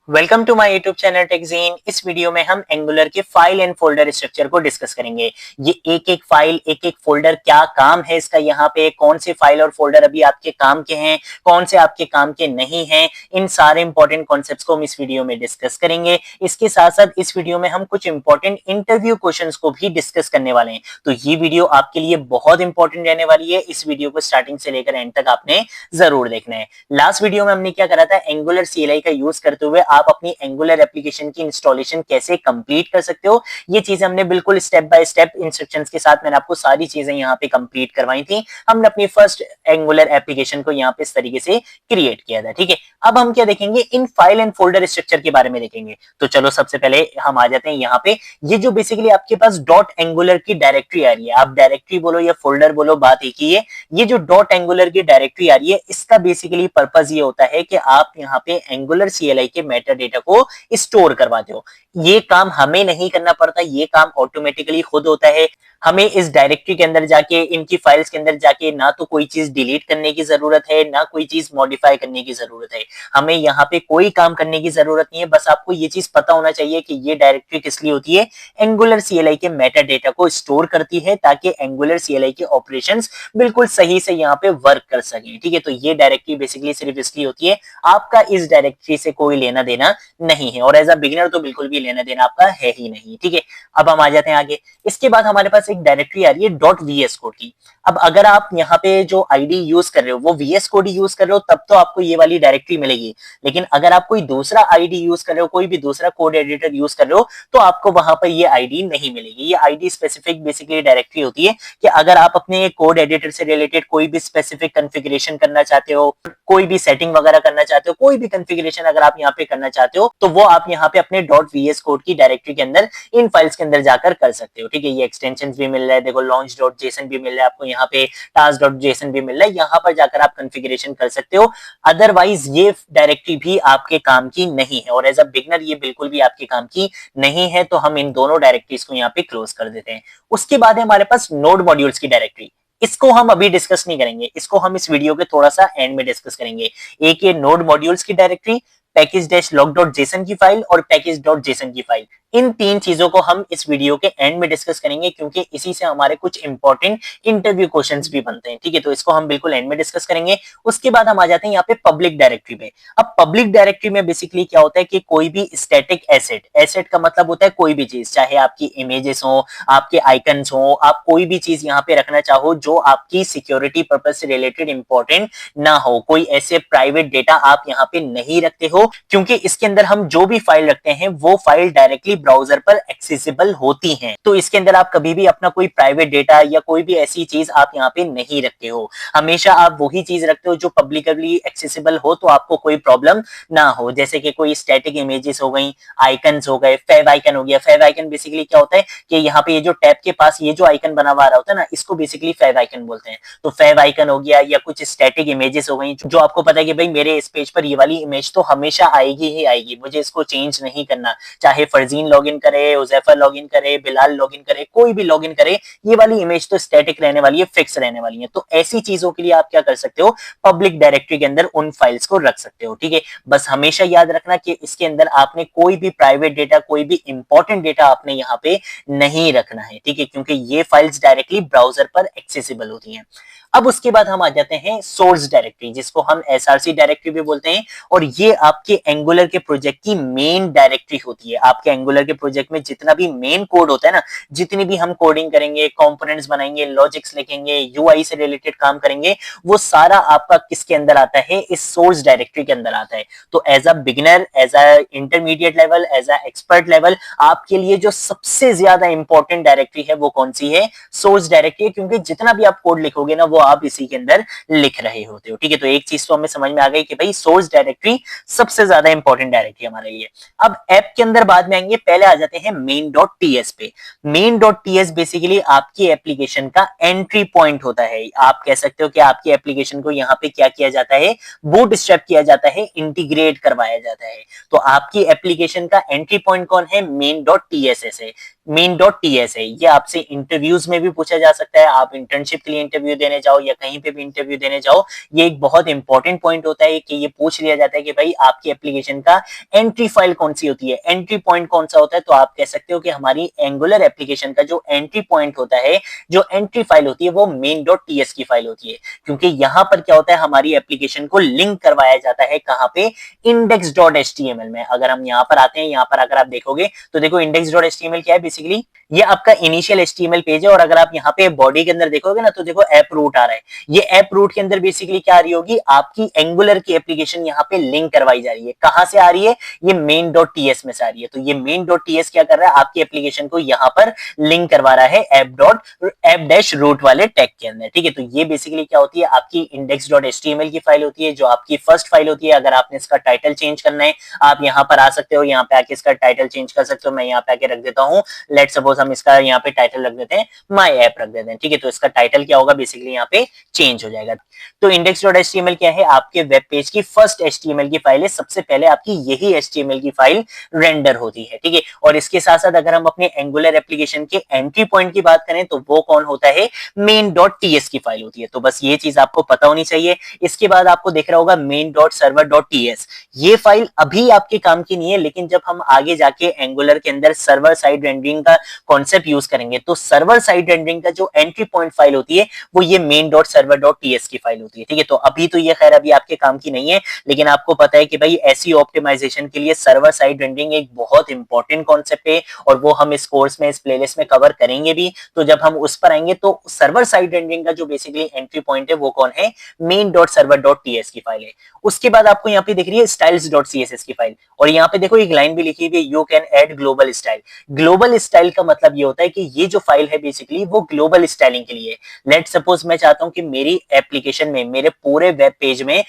Welcome to my YouTube channel TechGene. इस video में हम एंगुलर के फाइल एंड फोल्डर स्ट्रक्चर को डिस्कस करेंगे। ये एक एक फाइल एक एक फोल्डर क्या काम है इसका, यहाँ पे कौन से फाइल और फोल्डर अभी आपके काम के हैं, कौन से आपके काम के नहीं हैं, इन सारे इंपॉर्टेंट कॉन्सेप्ट्स को हम इस वीडियो में डिस्कस करेंगे। इसके साथ साथ इस वीडियो में हम कुछ इंपॉर्टेंट इंटरव्यू क्वेश्चंस को भी डिस्कस करने वाले हैं। तो ये वीडियो आपके लिए बहुत इंपॉर्टेंट रहने वाली है। इस वीडियो को स्टार्टिंग से लेकर एंड तक आपने जरूर देखना है। लास्ट वीडियो में हमने क्या करा था, एंगुलर CLI का यूज करते हुए आप अपनी एंगुलर एप्लीकेशन की इंस्टॉलेशन कैसे कंप्लीट कर सकते हो, ये चीजें हमने बिल्कुल स्टेप बाय स्टेप इंस्ट्रक्शंस के साथ मैंने आपको सारी चीजें यहाँ पे कंप्लीट करवाई थी। हमने अपनी फर्स्ट एंगुलर एप्लीकेशन को यहाँ पे इस तरीके से क्रिएट किया था। ठीक है, अब हम क्या देखेंगे, in file and folder structure के बारे में देखेंगे। तो चलो सबसे पहले हम आ जाते हैं यहाँ पे। ये जो बेसिकली आपके पास डॉट एंगुलर की डायरेक्टरी आ रही है, आप डायरेक्टरी बोलो या फोल्डर बोलो, बात एक ही है। ये जो डॉट एंगुलर की डायरेक्टरी आ रही है, इसका बेसिकली पर्पस ये होता है कि आप यहाँ पे एंगुलर CLI के मेटा डेटा को स्टोर करवाते हो। ये काम हमें नहीं करना पड़ता, ये काम ऑटोमेटिकली खुद होता है। हमें इस डायरेक्टरी के अंदर जाके, इनकी फाइल्स के अंदर जाके ना तो कोई चीज डिलीट करने की जरूरत है, ना कोई चीज मॉडिफाई करने की जरूरत है। हमें यहाँ पे कोई काम करने की जरूरत नहीं है। बस आपको ये चीज पता होना चाहिए कि ये डायरेक्टरी किस लिए होती है, एंगुलर CLI के मेटा डेटा को स्टोर करती है ताकि एंगुलर CLI के ऑपरेशंस बिल्कुल सही से यहाँ पे वर्क कर सके। ठीक है, तो ये डायरेक्टरी बेसिकली सिर्फ इसलिए होती है, आपका इस डायरेक्टरी से कोई लेना देना नहीं है, और एज अ बिगिनर तो बिल्कुल भी लेना देना आपका है ही नहीं। ठीक है, अब हम आ जाते हैं आगे। इसके बाद हमारे पास एक डायरेक्टरी आ रही है डॉट VS कोड की। अब अगर आप यहाँ पे जो आईडी यूज कर रहे हो वो VS कोड यूज कर रहे हो, तब तो आपको ये वाली डायरेक्टरी मिलेगी। लेकिन अगर आप कोई दूसरा आईडी यूज कर रहे हो, कोई भी दूसरा कोड एडिटर यूज कर रहे हो, तो आपको वहां पर ये आईडी नहीं मिलेगी। ये आईडी स्पेसिफिक बेसिकली डायरेक्टरी होती है कि अगर आप अपने कोड एडिटर से रिलेटेड कोई भी स्पेसिफिक कॉन्फ़िगरेशन करना चाहते हो, कोई भी सेटिंग वगैरह करना चाहते हो, कोई भी कॉन्फ़िगरेशन अगर आप यहाँ पे करना चाहते हो, तो वो आप यहाँ पे अपने डॉट VS कोड की डायरेक्टरी के अंदर इन फाइल्स के अंदर जाकर कर सकते हो। ठीक है, ये एक्सटेंशन भी मिल रहा है, देखो लॉन्च डॉट जेसन भी मिल रहा है आपको, यहाँ पे टास्क डॉट जेसन भी मिल रहा है, यहाँ पर जाकर आप कॉन्फ़िगरेशन कर सकते हो। अदरवाइज ये डायरेक्टरी भी आपके काम की नहीं है, और एज अ बिगनर ये बिल्कुल भी आपके काम की नहीं है। तो हम इन दोनों डायरेक्टरीज को यहाँ पे क्लोज कर देते हैं। उसके बाद है हमारे पास नोड मॉड्यूल्स की डायरेक्टरी। इसको हम अभी डिस्कस नहीं करेंगे, इसको हम इस वीडियो के थोड़ा सा एंड में डिस्कस करेंगे। एक ये नोड मॉड्यूल्स की directory, package dash log dot JSON की फाइल और पैकेज डॉट जेसन की फाइल, इन तीन चीजों को हम इस वीडियो के एंड में डिस्कस करेंगे, क्योंकि इसी से हमारे कुछ इंपॉर्टेंट इंटरव्यू क्वेश्चंस भी बनते हैं। ठीक है, तो इसको हम बिल्कुल एंड में डिस्कस करेंगे। उसके बाद हम आ जाते हैं यहाँ पे पब्लिक डायरेक्टरी पे। अब पब्लिक डायरेक्टरी में बेसिकली क्या होता है कि कोई भी स्टैटिक एसेट, एसेट का मतलब होता है कोई भी चीज, चाहे आपकी इमेजेस हो, आपके आइकन्स हो, आप कोई भी चीज यहाँ पे रखना चाहो जो आपकी सिक्योरिटी पर्पज से रिलेटेड इंपॉर्टेंट ना हो, कोई ऐसे प्राइवेट डेटा आप यहाँ पे नहीं रखते हो, क्योंकि इसके अंदर हम जो भी फाइल रखते हैं वो फाइल डायरेक्टली ब्राउजर पर एक्सेसिबल होती हैं। तो इसके अंदर आप कभी भी अपना कोई प्राइवेट डेटा या कोई भी ऐसी चीज आप यहाँ पे नहीं रखते हो। हमेशा आप वही चीज रखते हो जो पब्लिकली एक्सेसिबल हो, तो आपको कोई प्रॉब्लम ना हो। जैसे कि कोई स्टैटिक इमेजेस हो गई, आइकन्स हो गए, फेव आइकन हो गया। फेव आइकन बेसिकली क्या होता है कि यहाँ पे ये जो टैब के पास ये जो आइकन बना हुआ होता है ना, इसको बेसिकली फेव आइकन बोलते हैं। तो फेव आइकन हो गया, या कुछ स्टैटिक इमेजेस हो गई जो आपको पता है कि भाई मेरे इस पेज पर ये वाली इमेज तो हमेशा आएगी ही आएगी, मुझे इसको चेंज नहीं करना। चाहे फरजीन लॉगिन करे, उजैफर लॉगिन करे, बिलाल लॉगिन करे, कोई भी लॉगिन करे, ये वाली इमेज तो स्टैटिक रहने वाली है, फिक्स रहने वाली है। तो ऐसी चीजों के लिए आप क्या कर सकते हो, पब्लिक डायरेक्टरी के अंदर उन फाइल्स को रख सकते हो। ठीक है, बस हमेशा याद रखना कि इसके अंदर आपने कोई भी प्राइवेट डेटा, कोई भी इंपॉर्टेंट डेटा आपने यहाँ पे नहीं रखना है। ठीक है, क्योंकि ये फाइल्स डायरेक्टली ब्राउजर पर एक्सेसिबल होती हैं। अब उसके बाद हम आ जाते हैं सोर्स डायरेक्टरी, जिसको हम SRC डायरेक्टरी भी बोलते हैं, और ये आपके एंगुलर के प्रोजेक्ट की मेन डायरेक्टरी होती है। आपके एंगुलर के प्रोजेक्ट में जितना भी मेन कोड होता है ना, जितनी भी हम कोडिंग करेंगे, कंपोनेंट्स बनाएंगे, लॉजिक्स लिखेंगे, UI से रिलेटेड काम करेंगे, वो सारा आपका किसके अंदर आता है, इस सोर्स डायरेक्टरी के अंदर आता है। तो as a beginner, as a intermediate level, as a expert level, आपके लिए जो सबसे ज्यादा इंपॉर्टेंट डायरेक्टरी है वो कौन सी है, सोर्स डायरेक्टरी, क्योंकि जितना भी आप कोड लिखोगे ना वो आप इसी के अंदर लिख रहे होते हो। ठीक है, तो एक चीज तो हमें समझ में आ गई कि भाई सोर्स डायरेक्टरी सबसे ज्यादा इंपॉर्टेंट डायरेक्टरी हमारे लिए। अब ऐप के अंदर बाद में आएंगे, पहले आ जाते हैं main.ts पे। main.ts बेसिकली आपकी एप्लीकेशन का एंट्री पॉइंट होता है। आप कह सकते हो कि आपकी एप्लीकेशन को यहाँ पे क्या किया जाता है, बूटस्ट्रैप किया जाता है, इंटीग्रेट करवाया जाता है। तो आपकी एप्लीकेशन का एंट्री पॉइंट कौन है, main.tss है। मेन डॉट टीएस है। ये आपसे इंटरव्यूज में भी पूछा जा सकता है, आप इंटर्नशिप के लिए इंटरव्यू देने जाओ या कहीं पे भी इंटरव्यू देने जाओ, ये एक बहुत इंपॉर्टेंट पॉइंट होता है कि ये पूछ लिया जाता है कि भाई आपकी एप्लीकेशन का एंट्री फाइल कौन सी होती है, एंट्री पॉइंट कौन सा होता है। तो आप कह सकते हो कि हमारी एंगुलर एप्लीकेशन का जो एंट्री पॉइंट होता है, जो एंट्री फाइल होती है, वो मेन डॉट टीएस की फाइल होती है। क्योंकि यहां पर क्या होता है, हमारी एप्लीकेशन को लिंक करवाया जाता है कहां पे, इंडेक्स डॉट एचटीएमएल में। अगर हम यहां पर आते हैं, यहां पर अगर आप देखोगे तो देखो इंडेक्स डॉट एचटीएमएल क्या है, बेसिकली ये आपका इनिशियल एचटीएमएल पेज है। और अगर आप यहाँ पे बॉडी के अंदर देखोगे ना, तो देखो ऐप रूट आ रहा है। ये ऐप रूट के अंदर बेसिकली क्या आ रही होगी, आपकी एंगुलर की एप्लीकेशन यहाँ पे लिंक करवाई जा रही है। कहां से आ रही है, ये मेन डॉट टीएस में से आ रही है। तो ये मेन डॉट टीएस क्या कर रहा है, आपकी एप्लीकेशन को यहाँ पर लिंक करवा रहा है ऐप डैश रूट वाले टैग के अंदर। ठीक है, तो ये बेसिकली क्या होती है, आपकी इंडेक्स डॉट एचटीएमएल की फाइल होती है, जो आपकी फर्स्ट फाइल होती है। अगर आपने इसका टाइटल चेंज करना है, आप यहाँ पर आ सकते हो, यहाँ पे आके इसका टाइटल चेंज कर सकते हो। मैं यहाँ पे आके रख देता हूँ, लेट सपोज हम इसका यहाँ पे टाइटल रख देते हैं, माय ऐप रख देते हैं। ठीक है, तो इसका टाइटल क्या होगा, बेसिकली यहाँ पे चेंज हो जाएगा। तो इंडेक्स डॉट एचटीएमएल क्या है, आपके वेब पेज की फर्स्ट एचटीएमएल की फाइल है। सबसे पहले आपकी यही एचटीएमएल की फाइल रेंडर होती है। ठीक है, और इसके साथ साथ अगर हम अपने एंगुलर एप्लीकेशन के एंट्री पॉइंट की बात करें, तो वो कौन होता है, मेन डॉट टीएस की फाइल होती है। तो बस ये चीज आपको पता होनी चाहिए। इसके बाद आपको दिख रहा होगा main dot server dot TS. ये फाइल अभी आपके काम की नहीं है, लेकिन जब हम आगे जाके एंगुलर के अंदर सर्वर साइड रेंडरिंग का कॉन्सेप्ट यूज करेंगे, तो सर्वर साइड रेंडरिंग का जो एंट्री पॉइंट फाइल होती है, वो ये main dot server dot TS की फाइल होती है। ठीक है, तो अभी तो ये खैर अभी आपके काम की नहीं है, लेकिन आपको पता है कि भाई एसईओ ऑप्टिमाइजेशन के लिए सर्वर साइड रेंडरिंग एक बहुत इंपॉर्टेंट कॉन्सेप्ट है, और वो हम इस कोर्स में, इस प्लेलिस्ट में कवर करेंगे भी। तो जब हम उस पर आएंगे, तो सर्वर साइड रेंडरिंग का जो बेसिकली एंट्री पॉइंट है, वो कौन है, main dot server dot TS की फाइल है। उसके बाद आपको यहाँ पे दिख रही है स्टाइल्स डॉट सीएसएस की फाइल, और यहाँ पे देखो एक लाइन भी लिखी हुई है, you can add global style. Global style का मतलब ये होता है कि ये जो फाइल है बेसिकली वो ग्लोबल स्टाइलिंग के लिए। लेट सपोज मैं चाहता हूं कि मेरी एप्लीकेशन में, मेरे पूरे वेब पेज में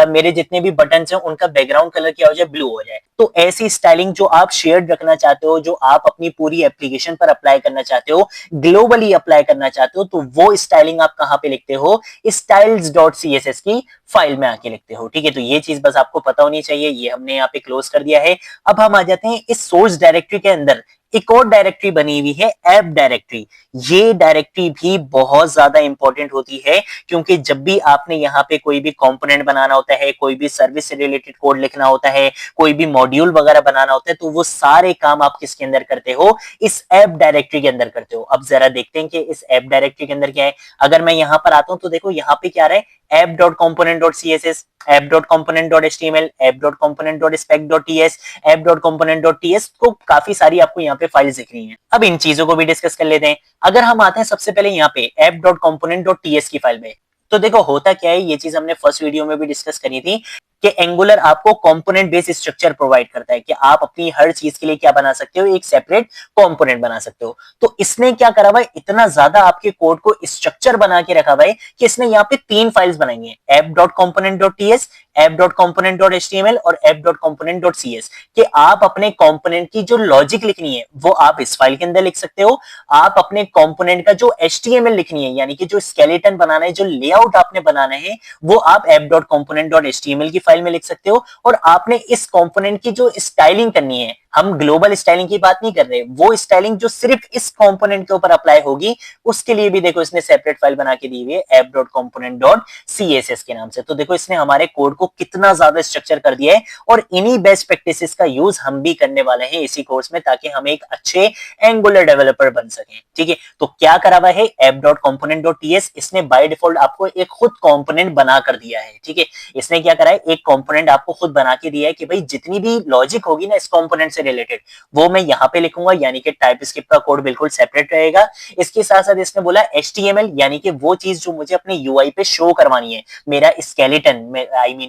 मेरे जितने भी बटन हैं, उनका बैकग्राउंड कलर क्या हो जाए, ब्लू हो जाए। तो ऐसी स्टाइलिंग जो आप शेयर्ड रखना चाहते हो, जो आप अपनी पूरी एप्लीकेशन पर अप्लाई करना चाहते हो, ग्लोबली अप्लाई करना चाहते हो, तो वो स्टाइलिंग आप कहां पे लिखते हो, स्टाइल्स डॉट सीएसएस की फाइल में आके लिखते हो। ठीक है, तो ये चीज बस आपको पता होनी चाहिए। ये हमने यहाँ पे क्लोज कर दिया है। अब हम आ जाते हैं इस सोर्स डायरेक्टरी के अंदर एक और डायरेक्टरी बनी हुई है, ऐप डायरेक्टरी। ये डायरेक्टरी भी बहुत ज्यादा इंपॉर्टेंट होती है, क्योंकि जब भी आपने यहाँ पे कोई भी कंपोनेंट बनाना होता है, कोई भी सर्विस से रिलेटेड कोड लिखना होता है, कोई भी मॉड्यूल वगैरह बनाना होता है, तो वो सारे काम आप किसके अंदर करते हो, इस ऐप डायरेक्टरी के अंदर करते हो। अब जरा देखते हैं कि इस ऐप डायरेक्टरी के अंदर क्या है। अगर मैं यहाँ पर आता हूँ, तो देखो यहाँ पे क्या रहा है, app.component.css, app.component.html, app.component.spec.ts, app.component.ts, तो काफी सारी आपको यहाँ पे फाइल्स दिख रही हैं। अब इन चीजों को भी डिस्कस कर लेते हैं। अगर हम आते हैं सबसे पहले यहाँ पे app.component.ts की फाइल में, तो देखो होता क्या है, ये चीज हमने फर्स्ट वीडियो में भी डिस्कस करी थी कि एंगुलर आपको कंपोनेंट बेस्ड स्ट्रक्चर प्रोवाइड करता है कि आप अपनी हर चीज के लिए क्या बना सकते हो, एक सेपरेट कंपोनेंट बना सकते हो। तो इसने क्या करा हुआ है, इतना ज्यादा आपके कोड को स्ट्रक्चर बना के रखा हुआ है कि इसने यहाँ पे 3 फाइल्स बनाई है, app.component.ts, app.component.html और app.component.cs, कि आप अपने कंपोनेंट की जो लॉजिक लिखनी है वो आप इस फाइल के अंदर लिख सकते हो। आप अपने कंपोनेंट का जो HTML लिखनी है, यानी कि जो स्केलेटन बनाना है, जो लेआउट आपने बनाना है, वो आप app.component.html की फाइल में लिख सकते हो। और आपने इस कंपोनेंट की जो स्टाइलिंग करनी है, हम ग्लोबल स्टाइलिंग की बात नहीं कर रहे, वो स्टाइलिंग जो सिर्फ इस कंपोनेंट के ऊपर अप्लाई होगी, उसके लिए भी देखो इसने सेपरेट फाइल बना के दी हुई है app.component.css के नाम से। तो देखो इसने हमारे कोड को कितना ज्यादा स्ट्रक्चर कर दिया है, और इन्हीं बेस्ट प्रैक्टिसेस का यूज हम भी करने वाले हैं इसी कोर्स में, ताकि हम एक अच्छे एंगुलर डेवलपर बन सकें। ठीक है, तो क्या करा हुआ है app.component.ts, इसने बाय डिफॉल्ट आपको एक खुद कंपोनेंट बना कर दिया है। ठीक है, इसने क्या करा है, एक कंपोनेंट आपको खुद बना के दिया है कि भाई जितनी भी लॉजिक होगी ना इस कंपोनेंट से रिलेटेड, वो मैं यहाँ पे लिखूंगा, यानी कि टाइपस्क्रिप्ट का कोड बिल्कुल सेपरेट रहेगा। इसके साथ साथ इसने बोला HTML, यानी कि वो चीज जो मुझे अपने UI पे शो करवानी है, मेरा स्केलेटन,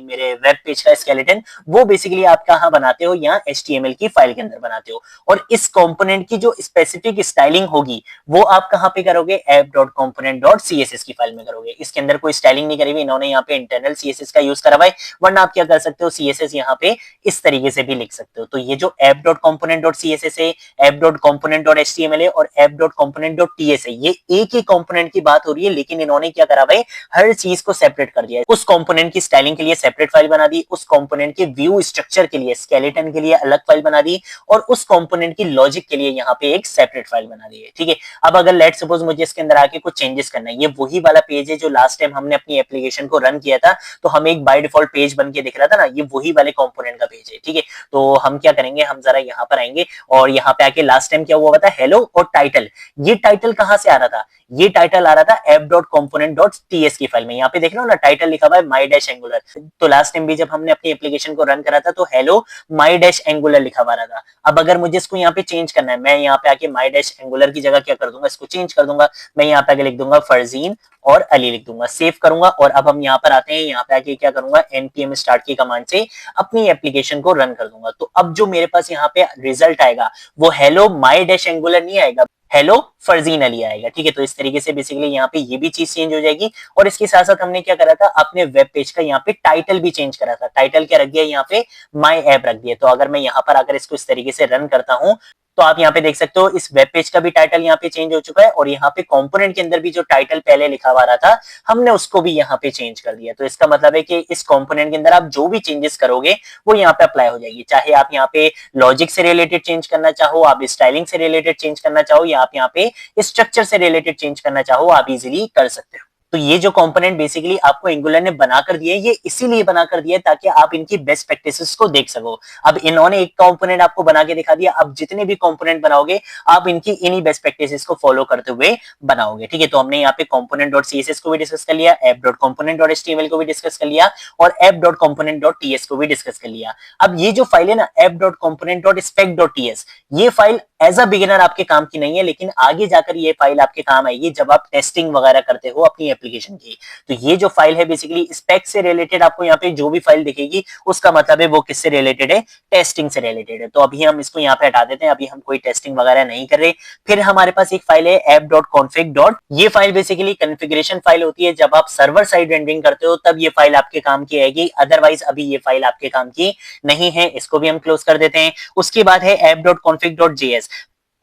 मेरे वेब पेज का स्केलेटन, वो बेसिकली आप कहाँ बनाते हो, यहाँ HTML की फाइल के अंदर बनाते हो। और इस कंपोनेंट की जो स्पेसिफिक स्टाइलिंग होगी, वो आप कहाँ पे करोगे, app.component.css की फाइल में करोगे। इसके अंदर कोई स्टाइलिंग नहीं करी हुई, इन्होंने यहाँ पे इंटरनल CSS का यूज करा हुआ है, वरना आप क्या कर सकते हो, CSS यहाँ पे इस तरीके से भी लिख सकते हो। तो ये जो app app.component.css है, app.component.html है और app.component.ts है। ये एक ही कंपोनेंट की बात हो रही है, लेकिन इन्होंने क्या करा भाई, हर चीज को सेपरेट कर दिया है। उस कंपोनेंट की स्टाइलिंग के लिए सेपरेट फाइल बना दी, उस कंपोनेंट के व्यू स्ट्रक्चर के लिए, स्केलेटन के लिए अलग फाइल बना दी और उस कंपोनेंट की लॉजिक के लिए यहाँ पे एक सेपरेट फाइल बना दी है। ठीक है, अब अगर लेट सपोज मुझे इसके अंदर आके कुछ चेंजेस करना है, ये वही वाला पेज है जो लास्ट टाइम हमने अपनी एप्लीकेशन को रन किया था, तो हमें एक बाय डिफॉल्ट पेज बन के दिख रहा था ना, ये वही वाले कंपोनेंट का पेज है। ठीक है, तो हम क्या करेंगे, हम जरा यहाँ पर आएंगे और यहाँ पे आके लास्ट टाइम क्या हुआ था, हेलो और टाइटल, ये टाइटल कहां से आ रहा था, ये टाइटल आ रहा था app.component.ts की फाइल में। यहाँ पे देख लो ना, टाइटल लिखा हुआ है my dash angular। तो लास्ट टाइम भी जब हमने अपनी एप्लीकेशन को रन करा था तो हेलो my dash angular लिखा हुआ था। अब अगर मुझे इसको यहाँ पे चेंज करना है, मैं यहाँ पे आके my dash angular की जगह क्या कर दूंगा, इसको चेंज कर दूंगा। मैं यहाँ पे आगे लिख दूंगा फरजीन और अली लिख दूंगा, सेव करूंगा और अब हम यहाँ पर आते हैं, यहाँ पे आके क्या करूंगा, npm start की कमांड से अपनी एप्लीकेशन को रन कर दूंगा। तो अब जो मेरे पास यहाँ पे रिजल्ट आएगा वो हेलो my dash angular नहीं आएगा, हेलो फरजीन अली आएगा। ठीक है, तो इस तरीके से बेसिकली यहाँ पे ये भी चीज चेंज हो जाएगी। और इसके साथ साथ हमने क्या करा था, अपने वेब पेज का यहाँ पे टाइटल भी चेंज करा था। टाइटल क्या रख दिया, यहाँ पे माई ऐप रख दिया। तो अगर मैं यहाँ पर आकर इसको इस तरीके से रन करता हूँ तो आप यहाँ पे देख सकते हो इस वेब पेज का भी टाइटल यहाँ पे चेंज हो चुका है और यहाँ पे कंपोनेंट के अंदर भी जो टाइटल पहले लिखा हुआ रहा था हमने उसको भी यहाँ पे चेंज कर दिया। तो इसका मतलब है कि इस कंपोनेंट के अंदर आप जो भी चेंजेस करोगे वो यहाँ पे अप्लाई हो जाएगी, चाहे आप यहाँ पे लॉजिक से रिलेटेड चेंज करना चाहो, आप स्टाइलिंग से रिलेटेड चेंज करना चाहो या आप यहाँ पे स्ट्रक्चर से रिलेटेड चेंज करना चाहो, आप इजिली कर सकते हो। तो ये जो कंपोनेंट बेसिकली आपको एंगुलर ने बनाकर दिए, ये इसीलिए बनाकर दिया ताकि आप इनकी बेस्ट प्रैक्टिसेस को देख सको। अब इन्होंने एक कंपोनेंट आपको बना के दिखा दिया, अब जितने भी कंपोनेंट बनाओगे आप इनकी इन्हीं बेस्ट प्रैक्टिसेस को फॉलो करते हुए बनाओगे। ठीक है, तो हमने यहाँ पे component.css को भी डिस्कस कर लिया, app.component.html को भी डिस्कस कर लिया और app.component.ts को भी डिस्कस कर लिया। अब ये जो फाइल है ना app.component.spec.ts, ये फाइल एज अ बिगिनर आपके काम की नहीं है, लेकिन आगे जाकर ये फाइल आपके काम आएगी जब आप टेस्टिंग वगैरह करते हो अपनी एप्लीकेशन की। तो ये जो फाइल है बेसिकली स्पेक से रिलेटेड, आपको यहाँ पे जो भी फाइल दिखेगी उसका मतलब है वो किससे रिलेटेड है, टेस्टिंग से रिलेटेड है। तो अभी हम इसको यहाँ पे हटा देते हैं, अभी हम कोई टेस्टिंग वगैरह नहीं कर रहे। फिर हमारे पास एक फाइल है app.config. ये फाइल बेसिकली कॉन्फ़िगरेशन फाइल होती है, जब आप सर्वर साइड रेंडरिंग करते हो तब ये फाइल आपके काम की आएगी, अदरवाइज अभी ये फाइल आपके काम की नहीं है। इसको भी हम क्लोज कर देते हैं। उसके बाद है app.config.js,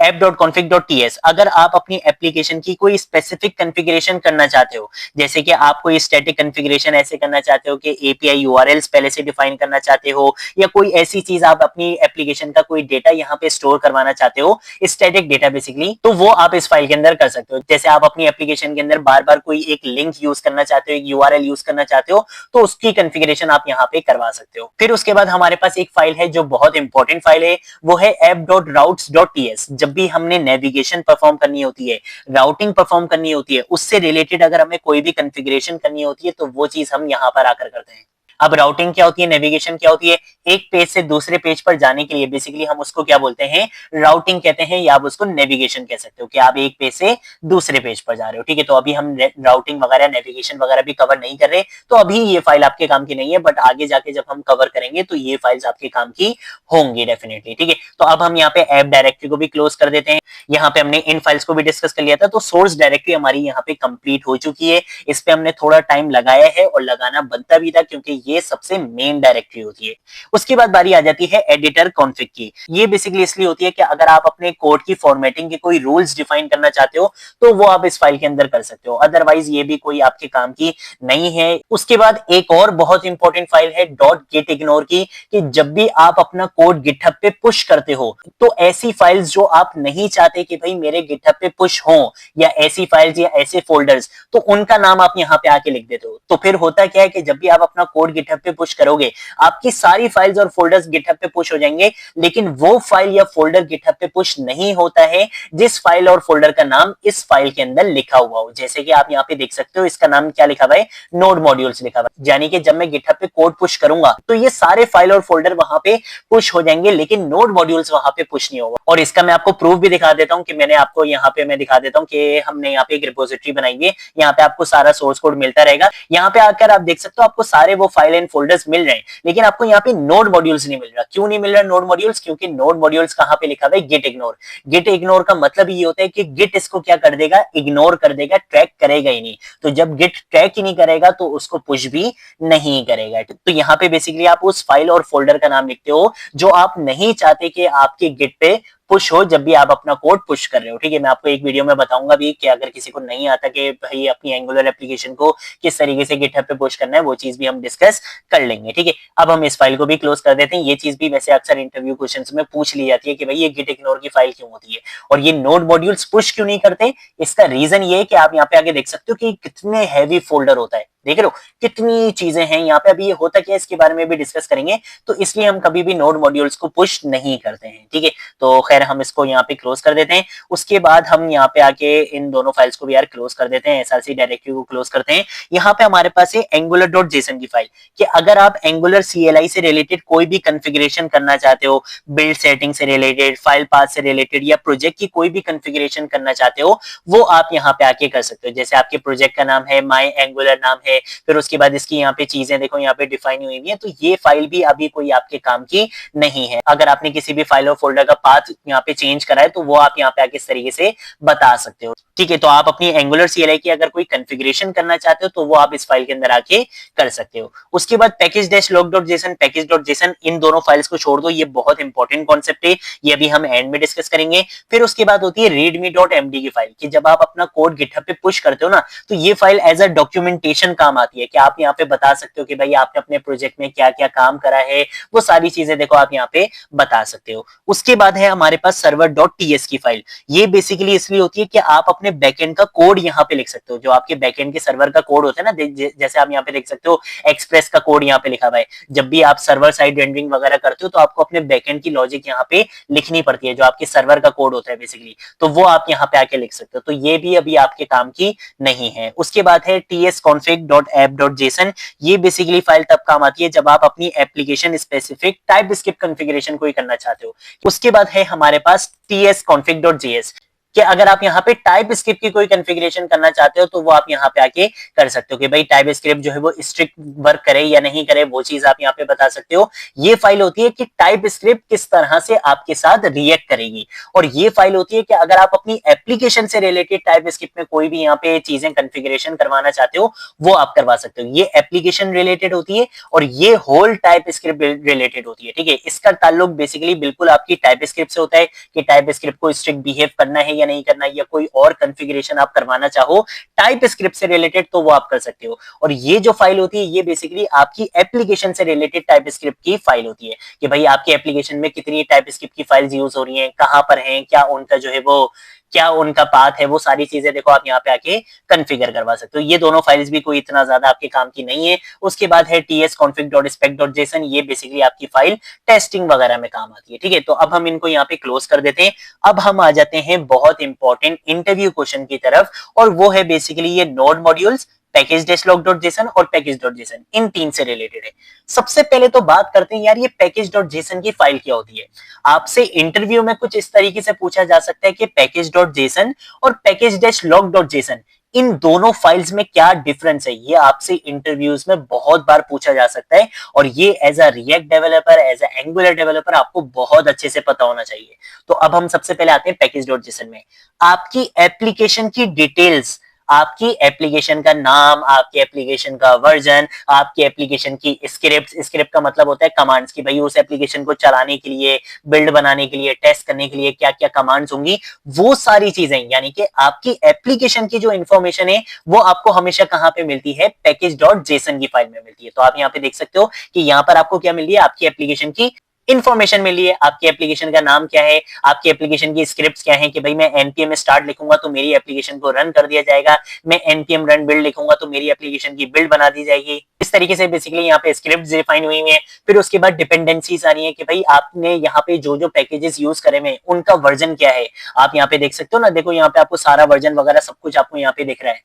app.config.ts। अगर आप अपनी एप्लीकेशन की कोई स्पेसिफिक कॉन्फ़िगरेशन करना चाहते हो, जैसे कि आप कोई स्टैटिक कॉन्फ़िगरेशन ऐसे करना चाहते हो कि API URLs पहले से डिफाइन करना चाहते हो, या कोई ऐसी चीज आप अपनी एप्लीकेशन का कोई डेटा यहाँ पे स्टोर करवाना चाहते हो, स्टैटिक डेटा बेसिकली, तो वो आप इस फाइल के अंदर कर सकते हो। जैसे आप अपनी एप्लीकेशन के अंदर बार बार कोई एक लिंक यूज करना चाहते हो, एक URL यूज करना चाहते हो, तो उसकी कॉन्फ़िगरेशन आप यहाँ पे करवा सकते हो। फिर उसके बाद हमारे पास एक फाइल है जो बहुत इंपॉर्टेंट फाइल है, वो है app.routes.ts। जब भी हमने नेविगेशन परफॉर्म करनी होती है, राउटिंग परफॉर्म करनी होती है, उससे रिलेटेड अगर हमें कोई भी कॉन्फ़िगरेशन करनी होती है तो वो चीज हम यहाँ पर आकर करते हैं। अब राउटिंग क्या होती है, नेविगेशन क्या होती है, एक पेज से दूसरे पेज पर जाने के लिए बेसिकली हम उसको क्या बोलते हैं, राउटिंग कहते हैं, या आप उसको नेविगेशन कह सकते हो कि आप एक पेज से दूसरे पेज पर जा रहे हो। ठीक है, तो अभी हम राउटिंग वगैरह नेविगेशन वगैरह भी कवर नहीं कर रहे, तो अभी ये फाइल आपके काम की नहीं है, बट आगे जाके जब हम कवर करेंगे तो ये फाइल्स आपके काम की होंगी डेफिनेटली। ठीक है, तो अब हम यहाँ पे ऐप डायरेक्टरी को भी क्लोज कर देते हैं। यहाँ पे हमने इन फाइल्स को भी डिस्कस कर लिया था, तो सोर्स डायरेक्टरी हमारी यहाँ पे कंप्लीट हो चुकी है। इस पे हमने थोड़ा टाइम लगाया है और लगाना बनता भी था, क्योंकि ये सबसे मेन डायरेक्टरी होती है। उसके बाद बारी आ जाती है एडिटर कॉन्फ़िग की। ये बेसिकली इसलिए होती है कि अगर आप अपने कोड की फॉर्मेटिंग के कोई रूल्स डिफाइन करना चाहते हो तो वो आप इस फाइल के अंदर कर सकते हो, अदरवाइज ये भी कोई आपके काम की नहीं है। उसके बाद एक और बहुत इंपॉर्टेंट फाइल है .gitignore की, कि जब भी आप अपना कोड गिटहब पे पुश करते हो तो ऐसी फाइल्स जो आप नहीं चाहते कि भाई मेरे गिटहब पे पुश हो, या ऐसी फाइल्स या ऐसे फोल्डर्स, तो उनका नाम आप यहाँ पे आके लिख देते हो। तो फिर होता क्या है कि जब भी आप अपना कोड गिटहब पे पुश करोगे आपकी सारी फाइल्स और फोल्डर्स गिटहब पे पुश हो जाएंगे, लेकिन वो फाइल या फोल्डर गिटहब पे पुश नहीं होता है जिस फाइल और फोल्डर का नाम इस फाइल के अंदर लिखा हुआ हो। जैसे कि आप यहाँ पे देख सकते हो, इसका नाम क्या लिखा हुआ है, नोड मॉड्यूल्स लिखा हुआ है। यानी कि जब मैं गिटहब पे कोड पुश करूंगा तो ये सारे फाइल और फोल्डर वहां पे पुश हो जाएंगे, लेकिन नोड मॉड्यूल्स वहां पे पुश नहीं होगा। और इसका मैं आपको प्रूफ भी दिखा देता हूं कि मैंने आपको यहाँ पे मैं दिखा देता हूं कि हमने यहाँ पे एक रिपोजिटरी बनाई है, यहाँ पे आपको सारा सोर्स कोड मिलता रहेगा। यहाँ पे आकर आप देख सकते हो आपको सारे वो फाइल फाइल एंड फोल्डर्स मिल रहे हैं, लेकिन आपको यहाँ पे नोड मॉड्यूल्स नहीं मिल रहा। क्यों नहीं मिल रहा नोड मॉड्यूल्स? क्योंकि नोड मॉड्यूल्स कहाँ पे लिखा हुआ है? Git ignore. गिट इग्नोर का मतलब ये होता है कि गिट इसको क्या कर देगा? इग्नोर कर देगा, ट्रैक करेगा ही नहीं। तो जब गिट ट्रैक ही नहीं करेगा तो उसको पुश भी नहीं करेगा। तो यहाँ पे बेसिकली आप उस फाइल और फोल्डर का नाम लिखते हो जो आप नहीं चाहते कि आपके गिट पे पुश हो जब भी आप अपना कोड पुश कर रहे हो। ठीक है, मैं आपको एक वीडियो में बताऊंगा भी कि अगर किसी को नहीं आता कि भाई अपनी एंगुलर एप्लीकेशन को किस तरीके से गिटहब पे पुश करना है, वो चीज भी हम डिस्कस कर लेंगे। ठीक है, अब हम इस फाइल को भी क्लोज कर देते हैं। ये चीज भी वैसे अक्सर इंटरव्यू क्वेश्चंस में पूछ ली जाती है कि भाई ये गिट इग्नोर की फाइल क्यों होती है और ये नोड मॉड्यूल्स पुश क्यों नहीं करते। इसका रीजन ये है कि आप यहाँ पे आगे देख सकते हो कि कितने हैवी फोल्डर होता है। देख रहे हो कितनी चीजें हैं यहाँ पे। अभी ये होता क्या है इसके बारे में भी डिस्कस करेंगे। तो इसलिए हम कभी भी नोड मॉड्यूल्स को पुश नहीं करते हैं। ठीक है, तो खैर हम इसको यहाँ पे क्लोज कर देते हैं। उसके बाद हम यहाँ पे आके इन दोनों फाइल्स को भी यार क्लोज कर देते हैं। एसआरसी डायरेक्टरी को क्लोज करते हैं। यहाँ पे हमारे पास है angular.json की फाइल कि अगर आप एंगुलर CLI से रिलेटेड कोई भी कॉन्फ़िगरेशन करना चाहते हो, बिल्ड सेटिंग से रिलेटेड, फाइल पाथ से रिलेटेड या प्रोजेक्ट की कोई भी कॉन्फ़िगरेशन करना चाहते हो, वो आप यहाँ पे आके कर सकते हो। जैसे आपके प्रोजेक्ट का नाम है माई एंगुलर नाम है, फिर उसके बाद इसकी यहाँ पे चीजें देखो यहाँ पे डिफाइन हुई है। तो ये फाइल भी अभी कोई आपके काम की नहीं है। अगर आपने किसी भी फाइल और फोल्डर का पाथ यहाँ पे चेंज करा है तो वो आप यहाँ पे आके इस तरीके से बता सकते हो। ठीक है, तो आप अपनी एंगुलर CLI की अगर कोई कॉन्फ़िगरेशन करना चाहते हो तो वो आप इस फाइल के अंदर आके कर सकते हो। उसके बाद package-log.json, package.json, इन दोनों फाइल्स को छोड़ दो, ये बहुत इंपॉर्टेंट कॉन्सेप्ट है, ये अभी हम एंड में डिस्कस करेंगे। फिर उसके बाद होती है readme.md की फाइल कि जब आप अपना कोड गिटहब पे पुश करते हो ना तो ये फाइल एज अ डॉक्यूमेंटेशन काम आती है कि आप यहाँ पे बता सकते हो कि भाई आपने अपने प्रोजेक्ट में क्या क्या काम करा है, वो सारी चीजें देखो आप यहाँ पे बता सकते हो। उसके बाद है हमारे पास server.ts की फाइल। ये बेसिकली इसलिए होती है कि आप अपने बैकएंड का कोड यहाँ पे लिख सकते हो। जो आपके बैकएंड के सर्वर का कोड होता है ना, जैसे आप यहाँ पे देख सकते हो एक्सप्रेस का कोड यहाँ पे लिखा हुआ है। जब भी आप सर्वर साइड रेंडरिंग वगैरह करते हो तो आपको अपने बैकएंड की लॉजिक यहाँ पे लिखनी पड़ती है, जो आपके सर्वर का कोड होता है बेसिकली, तो वो आप यहाँ पे आके लिख सकते हो। तो ये भी अभी आपके काम की नहीं है। उसके बाद है tsconfig.app.json। ये बेसिकली फाइल तब काम आती है जब आप अपनी application specific type script configuration कोई करना चाहते हो। उसके बाद है हमारे पास tsconfig.js कि अगर आप यहाँ पे टाइप स्क्रिप्ट की कोई कॉन्फ़िगरेशन करना चाहते हो तो वो आप यहाँ पे आके कर सकते हो कि भाई टाइप स्क्रिप्ट जो है वो स्ट्रिक्ट वर्क करे या नहीं करे, वो चीज आप यहाँ पे बता सकते हो। ये फाइल होती है कि टाइप स्क्रिप्ट किस तरह से आपके साथ रिएक्ट करेगी। और ये फाइल होती है कि अगर आप अपनी एप्लीकेशन से रिलेटेड टाइप स्क्रिप्ट में कोई भी यहाँ पे चीजें कॉन्फ़िगरेशन करवाना चाहते हो वो आप करवा सकते हो। ये एप्लीकेशन रिलेटेड होती है और ये होल टाइप स्क्रिप्ट रिलेटेड होती है। ठीक है, इसका ताल्लुक बेसिकली बिल्कुल आपकी टाइप स्क्रिप्ट से होता है कि टाइप स्क्रिप्ट को स्ट्रिक्ट बिहेव करना है नहीं करना, या कोई और कॉन्फ़िगरेशन आप करवाना चाहो टाइप स्क्रिप्ट से रिलेटेड तो वो आप कर सकते हो। और ये जो फाइल होती है ये बेसिकली आपकी एप्लीकेशन से रिलेटेड टाइप स्क्रिप्ट की फाइल होती है कि भाई आपकी एप्लीकेशन में कितनी टाइप स्क्रिप्ट की फाइल्स यूज हो रही हैं, कहां पर हैं, क्या उनका जो है वो क्या उनका पाथ है, वो सारी चीजें देखो आप यहाँ पे आके कॉन्फ़िगर करवा सकते हो। ये दोनों फाइल्स भी कोई इतना ज्यादा आपके काम की नहीं है। उसके बाद है tsconfig.spec.json। ये बेसिकली आपकी फाइल टेस्टिंग वगैरह में काम आती है। ठीक है, तो अब हम इनको यहाँ पे क्लोज कर देते हैं। अब हम आ जाते हैं बहुत इंपॉर्टेंट इंटरव्यू क्वेश्चन की तरफ, और वो है बेसिकली ये नोड मॉड्यूल्स, package-log.json और package.json, इन तीन से रिलेटेड है। सबसे पहले तो बात करते हैं यार ये package.json की फाइल क्या होती है। आपसे इंटरव्यू में कुछ इस तरीके से पूछा जा सकता है कि package.json और package-log.json, इन दोनों फाइल्स में क्या डिफरेंस है, ये आपसे इंटरव्यूज में बहुत बार पूछा जा सकता है। और ये as a React developer, as a Angular developer आपको बहुत अच्छे से पता होना चाहिए। तो अब हम सबसे पहले आते हैं package.json में। आपकी एप्लीकेशन की डिटेल्स, आपकी एप्लीकेशन का नाम, आपकी एप्लीकेशन का वर्जन, आपकी एप्लीकेशन की स्क्रिप्ट का मतलब होता है कमांड्स की भाई उस एप्लीकेशन को चलाने के लिए, बिल्ड बनाने के लिए, टेस्ट करने के लिए क्या क्या कमांड्स होंगी, वो सारी चीजें, यानी कि आपकी एप्लीकेशन की जो इंफॉर्मेशन है वो आपको हमेशा कहां पे मिलती है, package.json की फाइल में मिलती है। तो आप यहाँ पे देख सकते हो कि यहाँ पर आपको क्या मिल रही है, आपकी एप्लीकेशन की इंफॉर्मेशन मिली है। आपकी एप्लीकेशन का नाम क्या है, आपकी एप्लीकेशन की स्क्रिप्ट्स क्या है कि भाई मैं npm स्टार्ट लिखूंगा तो मेरी एप्लीकेशन को रन कर दिया जाएगा, मैं npm रन बिल्ड लिखूंगा तो मेरी एप्लीकेशन की बिल्ड बना दी जाएगी। इस तरीके से बेसिकली यहाँ पे स्क्रिप्ट डिफाइन हुई है। फिर उसके बाद डिपेंडेंसीज आ रही है कि भाई आपने यहाँ पे जो जो पैकेजेस यूज करे हैं उनका वर्जन क्या है। आप यहाँ पे देख सकते हो ना, देखो यहाँ पे आपको सारा वर्जन वगैरह सब कुछ आपको यहाँ पे दिख रहा है।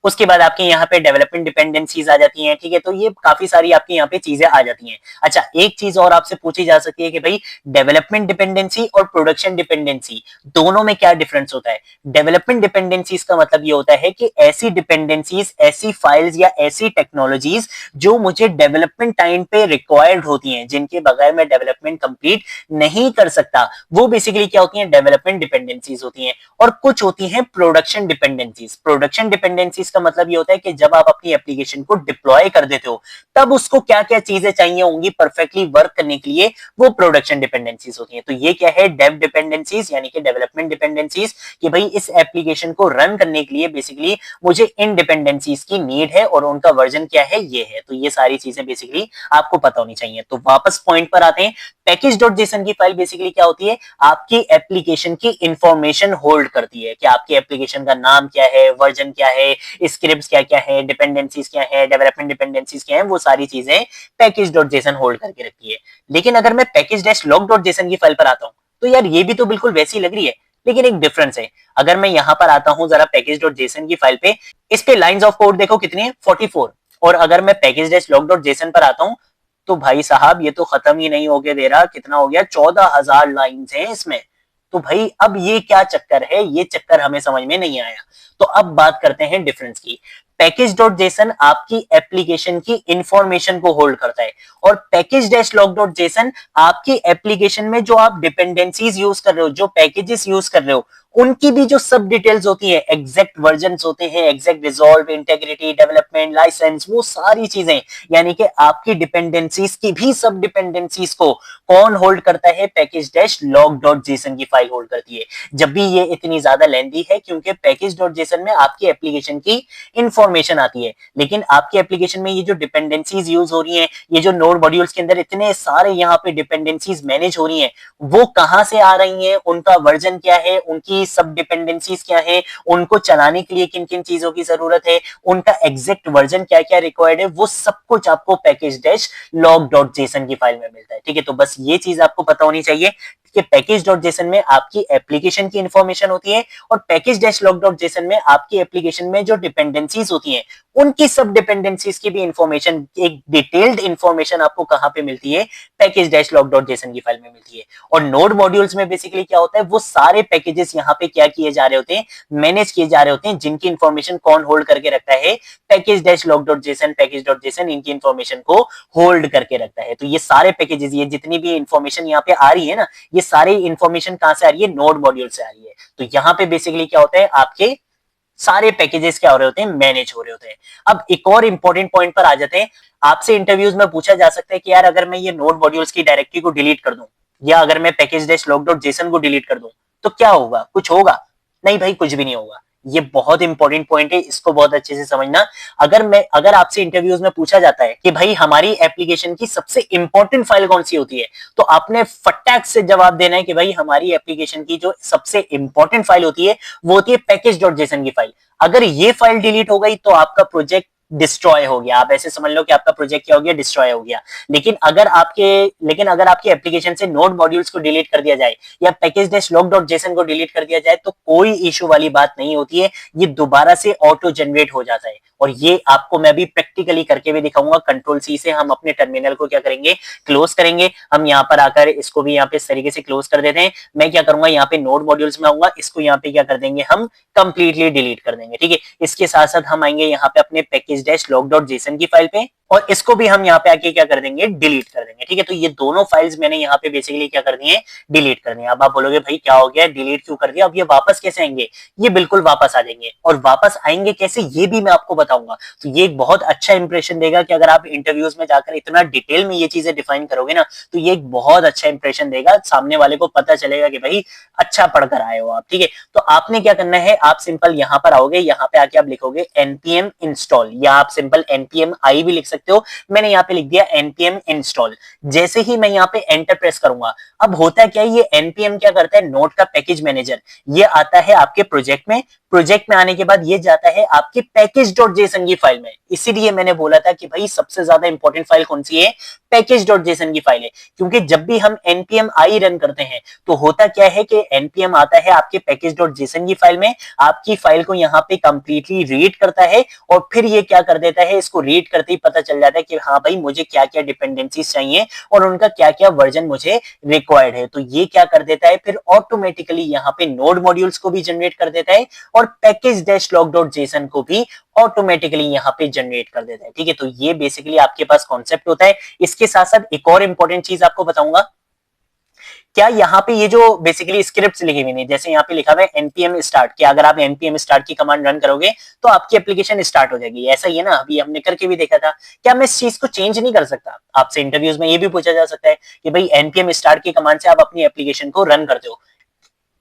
उसके बाद आपके यहाँ पे डेवलपमेंट डिपेंडेंसीज आ जाती हैं, ठीक है। तो ये काफी सारी आपके यहाँ पे चीजें आ जाती हैं। अच्छा, एक चीज और आपसे पूछी जा सकती है कि भाई डेवलपमेंट डिपेंडेंसी और प्रोडक्शन डिपेंडेंसी दोनों में क्या डिफरेंस होता है। डेवलपमेंट डिपेंडेंसीज का मतलब ये होता है कि ऐसी डिपेंडेंसीज, ऐसी फाइल्स या ऐसी टेक्नोलॉजीज जो मुझे डेवलपमेंट टाइम पे रिक्वायर्ड होती हैं, जिनके बगैर मैं डेवलपमेंट कंप्लीट नहीं कर सकता, वो बेसिकली क्या होती हैं, डेवलपमेंट डिपेंडेंसीज होती हैं। और कुछ होती हैं प्रोडक्शन डिपेंडेंसीज। प्रोडक्शन डिपेंडेंसीज का मतलब ये होता है कि जब आप अपनी एप्लीकेशन को डिप्लॉय कर देते हो, तब उसको क्या क्या चीजें चाहिए होंगी परफेक्टली वर्क करने के लिए, वो प्रोडक्शन डिपेंडेंसीज होती हैं। तो ये क्या है, डेव डिपेंडेंसीज यानी कि डेवलपमेंट डिपेंडेंसीज, कि भाई इस एप्लीकेशन को रन करने के लिए बेसिकली मुझे इन डिपेंडेंसीज की नीड है और उनका वर्जन क्या है, ये है। तो ये सारी चीजें बेसिकली आपको पता होनी चाहिए। तो वापस पॉइंट पर आते हैं। पैकेज डॉट जेसन की फाइल बेसिकली क्या होती है, आपकी एप्लीकेशन की इंफॉर्मेशन होल्ड करती है कि आपकी एप्लीकेशन का नाम क्या है, वर्जन क्या है, स्क्रिप्ट्स क्या क्या है, डिपेंडेंसीज क्या है, डेवलपमेंट डिपेंडेंसीज क्या है, वो सारी चीजें पैकेज डॉट जेसन होल्ड करके रखती है। लेकिन अगर मैं package dash log dot JSON की फाइल पर आता हूं, तो यार ये भी तो बिल्कुल वैसी लग रही है, लेकिन एक डिफरेंस है। अगर मैं यहां पर आता हूं जरा पैकेज डॉट जेसन की फाइल पे, इस पे लाइंस ऑफ कोड देखो कितनी है, 44। और अगर मैं package dash log dot JSON पर आता हूं, तो भाई साहब ये तो खत्म ही नहीं होके दे रहा, कितना हो गया, 14,000 लाइंस हैं इसमें। तो भाई अब ये क्या चक्कर है, ये चक्कर हमें समझ में नहीं आया। तो अब बात करते हैं डिफरेंस की। पैकेज डॉट जेसन आपकी एप्लीकेशन की इंफॉर्मेशन को होल्ड करता है, और package dash log dot JSON आपकी एप्लीकेशन में जो आप डिपेंडेंसीज यूज कर रहे हो, जो पैकेजेस यूज कर रहे हो, उनकी भी जो सब डिटेल्स होती है, एग्जैक्ट वर्जन होते हैं, exact resolve, integrity, development, licence, वो सारी चीजें, यानी कि आपकी डिपेंडेंसीज की भी सब डिपेंडेंसीज को कौन होल्ड करता है, package dash log dot JSON की फाइल होल्ड करती है। जब भी ये इतनी ज्यादा लेंथी है, क्योंकि पैकेज डॉट जेसन में आपकी एप्लीकेशन की इंफॉर्मेशन आती है, लेकिन आपकी एप्लीकेशन में ये जो डिपेंडेंसीज यूज हो रही हैं, ये जो नोड मॉड्यूल्स के अंदर इतने सारे यहाँ पे डिपेंडेंसीज मैनेज हो रही हैं, वो कहां से आ रही हैं, उनका वर्जन क्या है, उनकी सब डिपेंडेंसीज क्या है, उनको चलाने के लिए किन किन चीजों की जरूरत है, उनका एग्जैक्ट वर्जन क्या क्या रिक्वायर्ड है, वो सब कुछ आपको package dash log dot JSON की फाइल में मिलता है। ठीक है, तो बस ये चीज आपको पता होनी चाहिए कि पैकेज डॉट जेसन में आपकी एप्लीकेशन की इंफॉर्मेशन होती है, और package dash log dot JSON में आपकी एप्लीकेशन में जो डिपेंडेंसीज होती हैं, उनकी सब डिपेंडेंसीज की भी इंफॉर्मेशन, एक डिटेल्ड इंफॉर्मेशन आपको कहां पे मिलती है, package dash log dot JSON की फाइल में मिलती है। और नोड मॉड्यूल्स में बेसिकली क्या होता है, वो सारे पैकेजेस यहाँ पे क्या किए जा रहे होते हैं, मैनेज किए जा रहे होते हैं, जिनकी इंफॉर्मेशन कौन होल्ड करके रखता है, package dash log dot JSON, package dot JSON इनकी इंफॉर्मेशन को होल्ड करके रखता है। तो ये सारे पैकेजेस, ये जितनी भी इंफॉर्मेशन यहाँ पे आ रही है ना, ये सारी इंफॉर्मेशन कहां से आ रही है, नोड मॉड्यूल से आ रही है। तो यहाँ पे बेसिकली क्या होता है, आपके सारे पैकेजेस क्या हो रहे होते हैं, मैनेज हो रहे होते हैं। अब एक और इंपॉर्टेंट पॉइंट पर आ जाते हैं। आपसे इंटरव्यूज में पूछा जा सकता है कि यार अगर मैं ये नोड मॉड्यूल्स की डायरेक्टरी को डिलीट कर दूं, या अगर मैं package dash log dot JSON को डिलीट कर दूं, तो क्या होगा, कुछ होगा? नहीं भाई, कुछ भी नहीं होगा। ये बहुत इंपॉर्टेंट पॉइंट है, इसको बहुत अच्छे से समझना। अगर आपसे इंटरव्यूज में पूछा जाता है कि भाई हमारी एप्लीकेशन की सबसे इंपॉर्टेंट फाइल कौन सी होती है, तो आपने फटाक से जवाब देना है कि भाई हमारी एप्लीकेशन की जो सबसे इंपॉर्टेंट फाइल होती है, वो होती है पैकेज डॉट जेसन की फाइल। अगर ये फाइल डिलीट हो गई तो आपका प्रोजेक्ट डिस्ट्रॉय हो गया। आप ऐसे समझ लो कि आपका प्रोजेक्ट क्या हो गया, डिस्ट्रॉय हो गया। लेकिन अगर आपकी एप्लीकेशन से नोड मॉड्यूल्स को डिलीट कर दिया जाए, या package dash log dot JSON को डिलीट कर दिया जाए, तो कोई इशू वाली बात नहीं होती है, ये दोबारा से ऑटो जनरेट हो जाता है। और ये आपको मैं भी प्रैक्टिकली करके भी दिखाऊंगा। कंट्रोल सी से हम अपने टर्मिनल को क्या करेंगे, क्लोज करेंगे। हम यहाँ पर आकर इसको भी यहाँ पे इस तरीके से क्लोज कर देते हैं। मैं क्या करूंगा, यहाँ पे नोड मॉड्यूल्स में आऊंगा, इसको यहाँ पे क्या कर देंगे, हम कंप्लीटली डिलीट कर देंगे। ठीक है, इसके साथ साथ हम आएंगे यहाँ पे अपने package dash log dot JSON की फाइल पे, और इसको भी हम यहाँ पे आके क्या कर देंगे, डिलीट कर देंगे। ठीक है, तो ये दोनों फाइल्स मैंने यहाँ पे बेसिकली क्या कर दिए, डिलीट कर दिए। अब आप बोलोगे भाई क्या हो गया, डिलीट क्यों कर दिया, अब ये वापस कैसे आएंगे? ये बिल्कुल वापस आ जाएंगे, और वापस आएंगे कैसे ये भी मैं आपको बताऊंगा। तो ये एक बहुत अच्छा इंप्रेशन देगा कि अगर आप इंटरव्यूज में जाकर इतना डिटेल में ये चीजें डिफाइन करोगे ना, तो ये एक बहुत अच्छा इंप्रेशन देगा, सामने वाले को पता चलेगा कि भाई अच्छा पढ़कर आए हो आप। ठीक है, तो आपने क्या करना है, आप सिंपल यहाँ पर आओगे, यहाँ पे आके आप लिखोगे npm install, या आप सिंपल npm i भी लिख सकते हो मैंने यहाँ पे लिख दिया npm install। जैसे ही मैं यहाँ पे एंटर प्रेस करूंगा, अब होता क्या है, ये npm क्या करता है, नोड का पैकेज मैनेजर ये आता है आपके प्रोजेक्ट में। प्रोजेक्ट में आने के बाद ये जाता है आपके पैकेज.जेसन की फाइल में। इसीलिए मैंने बोला था कि भाई सबसे ज्यादा इंपॉर्टेंट फाइल कौन सी है, पैकेज.जेसन की फाइल है। क्योंकि जब भी हम npm i रन करते हैं तो होता क्या है कि npm आता है आपके पैकेज.जेसन की फाइल में, आपकी फाइल को यहाँ पे कंप्लीटली रीड करता है और फिर ये क्या कर देता है, इसको रीड करते ही पता चल जाता है कि हाँ भाई मुझे क्या क्या डिपेंडेंसीज चाहिए और उनका क्या क्या वर्जन मुझे रिक्वायर्ड है। तो ये क्या कर देता है, फिर ऑटोमेटिकली यहाँ पे नोड मॉड्यूल्स को भी जनरेट कर देता है और पैकेज-log.json को भी ऑटोमेटिकली यहाँ पे जनरेट कर देता है। ठीक है, तो ये बेसिकली आपके पास कॉन्सेप्ट होता है। इसके साथ साथ एक और इंपॉर्टेंट चीज आपको बताऊंगा, क्या यहाँ पे ये जो बेसिकली स्क्रिप्ट्स लिखी हुई नहीं, जैसे यहाँ पे लिखा हुआ है npm start, कि अगर आप npm start की कमांड रन करोगे तो आपकी एप्लीकेशन स्टार्ट हो जाएगी, ऐसा ही है ना, अभी हमने करके भी देखा था। क्या मैं इस चीज को चेंज नहीं कर सकता? आपसे इंटरव्यूज में ये भी पूछा जा सकता है कि भाई npm start की कमांड से आप अपनी एप्लीकेशन को रन करते हो,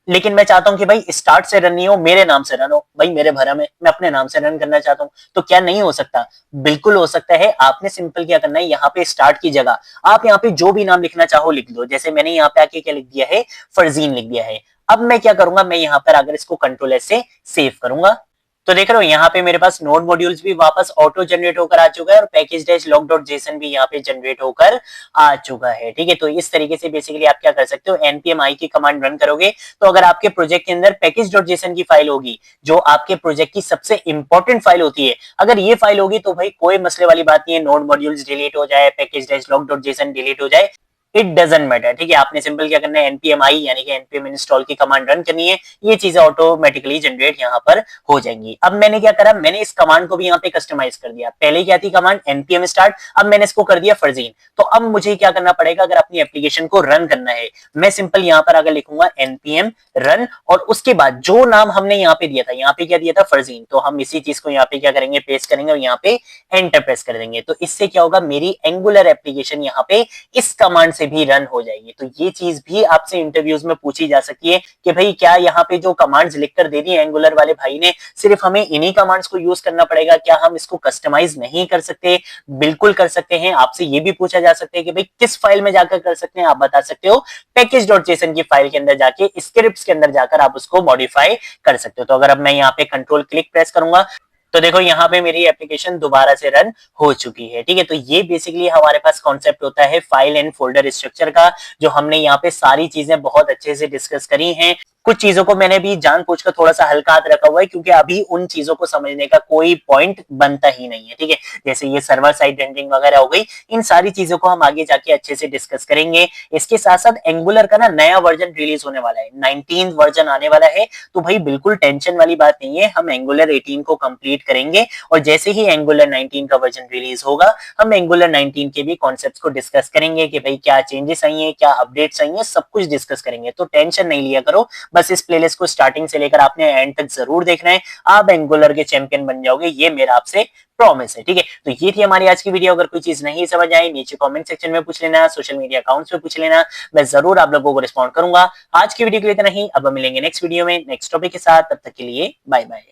लेकिन मैं चाहता हूं कि भाई स्टार्ट से रन नहीं हो, मेरे नाम से रन हो, भाई मेरे भरम है, मैं अपने नाम से रन करना चाहता हूं, तो क्या नहीं हो सकता? बिल्कुल हो सकता है। आपने सिंपल क्या करना है, यहाँ पे स्टार्ट की जगह आप यहाँ पे जो भी नाम लिखना चाहो लिख दो। जैसे मैंने यहाँ पे आके क्या लिख दिया है, फरजीन लिख दिया है। अब मैं क्या करूंगा, मैं यहाँ पर अगर इसको कंट्रोल एस से सेव करूंगा तो देख रहे हो यहाँ पे मेरे पास नोड मॉड्यूल्स भी वापस ऑटो जनरेट होकर आ चुका है और पैकेज-log.json भी यहाँ पे जनरेट होकर आ चुका है। ठीक है, तो इस तरीके से बेसिकली आप क्या कर सकते हो, npm i की कमांड रन करोगे तो अगर आपके प्रोजेक्ट के अंदर पैकेज.json की फाइल होगी, जो आपके प्रोजेक्ट की सबसे इंपॉर्टेंट फाइल होती है, अगर ये फाइल होगी तो भाई कोई मसले वाली बात नहीं है, नोड मॉड्यूल्स डिलीट हो जाए, पैकेज-log.json डिलीट हो जाए, इट डजंट मैटर। ठीक है, आपने सिंपल क्या करना है, npm i यानी कि npm install की कमांड रन करनी है, ये चीजें ऑटोमेटिकली जनरेट यहाँ पर हो जाएंगी। अब मैंने क्या करा, मैंने इस कमांड को भी यहाँ पे कस्टमाइज कर दिया। पहले क्या थी कमांड npm start, अब मैंने इसको कर दिया फरजीन। तो अब मुझे क्या करना पड़ेगा, अगर अपनी एप्लीकेशन को रन करना है, मैं सिंपल यहाँ पर अगर लिखूंगा npm run और उसके बाद जो नाम हमने यहाँ पे दिया था, यहाँ पे क्या दिया था, फरजीन, तो हम इसी चीज को यहाँ पे क्या करेंगे, पेस्ट करेंगे और यहाँ पे एंटर प्रेस कर देंगे। तो इससे क्या होगा, मेरी एंगुलर एप्लीकेशन यहाँ पे इस कमांड से भी रन हो जाएगी। तो ये चीज भी आपसे इंटरव्यूज में पूछी जा सकती है कि भाई क्या यहाँ पे जो कमांड्स लिखकर दे दी एंगुलर वाले भाई ने, सिर्फ हमें इन्हीं कमांड्स को यूज करना पड़ेगा, क्या हम इसको कस्टमाइज नहीं कर सकते? बिल्कुल कर सकते हैं। आपसे ये भी पूछा जा सकता है कि भाई किस फाइल में जाकर कर सकते हैं, आप बता सकते हो पैकेज.json की फाइल के अंदर जाके, स्क्रिप्ट्स के अंदर जाकर आप उसको मॉडिफाई कर सकते हो। तो अगर अब मैं यहाँ पे कंट्रोल क्लिक प्रेस करूंगा तो देखो यहाँ पे मेरी एप्लीकेशन दोबारा से रन हो चुकी है। ठीक है, तो ये बेसिकली हमारे पास कॉन्सेप्ट होता है फाइल एंड फोल्डर स्ट्रक्चर का, जो हमने यहाँ पे सारी चीजें बहुत अच्छे से डिस्कस करी हैं। कुछ चीजों को मैंने भी जानबूझकर थोड़ा सा हल्का हाथ रखा हुआ है क्योंकि अभी उन चीजों को समझने का कोई पॉइंट बनता ही नहीं है। ठीक है, जैसे ये सर्वर साइड रेंडरिंग वगैरह हो गई, इन सारी चीजों को हम आगे जाके अच्छे से डिस्कस करेंगे। इसके साथ साथ एंगुलर का ना नया वर्जन रिलीज होने वाला है, 19 वर्जन आने वाला है, तो भाई बिल्कुल टेंशन वाली बात नहीं है, हम एंगुलर 18 को कंप्लीट करेंगे और जैसे ही एंगुलर 19 का वर्जन रिलीज होगा हम एंगुलर 19 के भी कॉन्सेप्ट्स को डिस्कस करेंगे कि भाई क्या चेंजेस आई हैं, क्या अपडेट्स आई हैं, सब कुछ डिस्कस करेंगे। तो टेंशन नहीं लिया करो, बस इस प्लेलिस्ट को स्टार्टिंग से लेकर आपने एंड तक जरूर देखना है, आप एंगुलर के चैंपियन बन जाओगे, ये मेरा आपसे प्रॉमिस है। ठीक है, तो ये थी हमारी आज की वीडियो। अगर कोई चीज नहीं समझ आई नीचे कमेंट सेक्शन में पूछ लेना, सोशल मीडिया अकाउंट्स पे पूछ लेना, मैं जरूर आप लोगों को रिस्पॉन्ड करूंगा। आज की वीडियो के लिए इतना ही, अब मिलेंगे नेक्स्ट वीडियो में नेक्स्ट टॉपिक के साथ, तब तक के लिए बाय बाय।